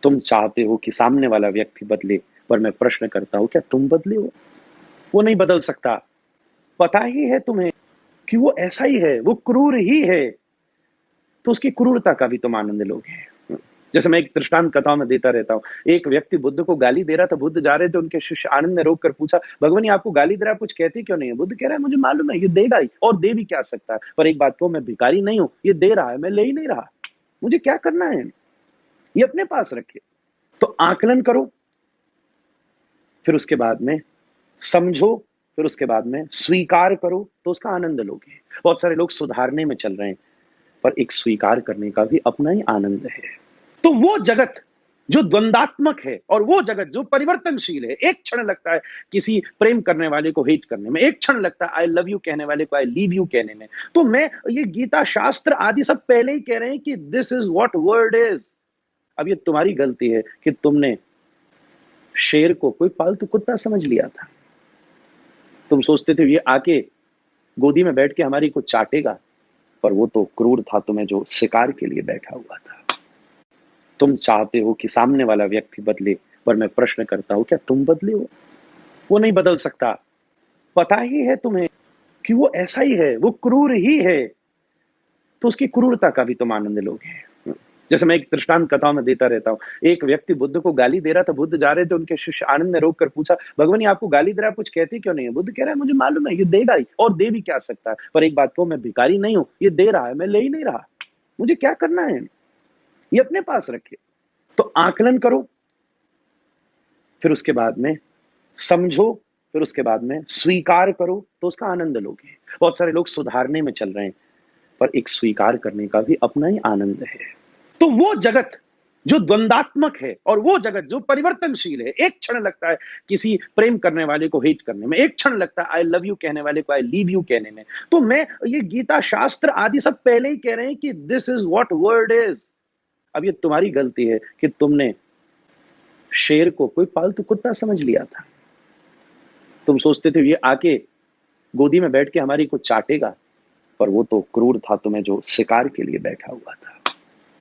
तुम चाहते हो कि सामने वाला व्यक्ति बदले, पर मैं प्रश्न करता हूं क्या तुम बदले हो? वो नहीं बदल सकता। पता ही है तुम्हें कि वो ऐसा ही है, वो क्रूर ही है। तो उसकी क्रूरता का भी तुम आनंद लोगे। जैसे मैं एक दृष्टांत कथाओं में देता रहता हूँ। एक व्यक्ति बुद्ध को गाली दे रहा था, बुद्ध जा रहे थे, उनके शिष्य आनंद ने रोक कर पूछा, भगवान ये आपको गाली दे रहा है, कुछ कहते क्यों नहीं है? बुद्ध कह रहा है मुझे मालूम है ये देगा ही, और दे भी क्या सकता है, पर एक बात को, मैं भिखारी नहीं हूं, ये दे रहा है, मैं ले ही नहीं रहा, मुझे क्या करना है, ये अपने पास रखे। तो आकलन करो, फिर उसके बाद में समझो, फिर उसके बाद में स्वीकार करो, तो उसका आनंद लोगे। बहुत सारे लोग सुधारने में चल रहे हैं, पर एक स्वीकार करने का भी अपना ही आनंद है। तो वो जगत जो द्वंदात्मक है और वो जगत जो परिवर्तनशील है, एक क्षण लगता है किसी प्रेम करने वाले को हेट करने में, एक क्षण लगता है आई लव यू कहने वाले को आई लीव यू कहने में। तो मैं ये गीता शास्त्र आदि सब पहले ही कह रहे हैं कि this is what word is. अब ये तुम्हारी गलती है कि तुमने शेर को कोई पालतू कुत्ता समझ लिया था। तुम सोचते थे ये आके गोदी में बैठ के हमारी को चाटेगा, पर वो तो क्रूर था, तुम्हें जो शिकार के लिए बैठा हुआ था। तुम चाहते हो कि सामने वाला व्यक्ति बदले, पर मैं प्रश्न करता हूं क्या तुम बदले हो? वो नहीं बदल सकता। पता ही है तुम्हें कि वो ऐसा ही है, वो क्रूर ही है। तो उसकी क्रूरता का भी तुम आनंद लोगे। जैसे मैं एक दृष्टांत कथाओं में देता रहता हूँ। एक व्यक्ति बुद्ध को गाली दे रहा था, बुद्ध जा रहे थे, उनके शिष्य आनंद ने रोक कर पूछा, भगवान ये आपको गाली दे रहा है, कुछ कहते क्यों नहीं है? बुद्ध कह रहा है मुझे मालूम है ये देगा ही, और दे भी क्या सकता है, पर एक बात को, मैं भिखारी नहीं हूं, ये दे रहा है, मैं ले ही नहीं रहा, मुझे क्या करना है, ये अपने पास रखे। तो आकलन करो, फिर उसके बाद में समझो, फिर उसके बाद में स्वीकार करो, तो उसका आनंद लोगे। बहुत सारे लोग सुधारने में चल रहे हैं, पर एक स्वीकार करने का भी अपना ही आनंद है। तो वो जगत जो द्वंदात्मक है और वो जगत जो परिवर्तनशील है, एक क्षण लगता है किसी प्रेम करने वाले को हेट करने में, एक क्षण लगता है आई लव यू कहने वाले को आई लीव यू कहने में। तो मैं ये गीता शास्त्र आदि सब पहले ही कह रहे हैं कि this is what word is. अब ये तुम्हारी गलती है कि तुमने शेर को कोई पालतू कुत्ता समझ लिया था। तुम सोचते थे ये आके गोदी में बैठ के हमारी को चाटेगा, पर वो तो क्रूर था, तुम्हें जो शिकार के लिए बैठा हुआ था।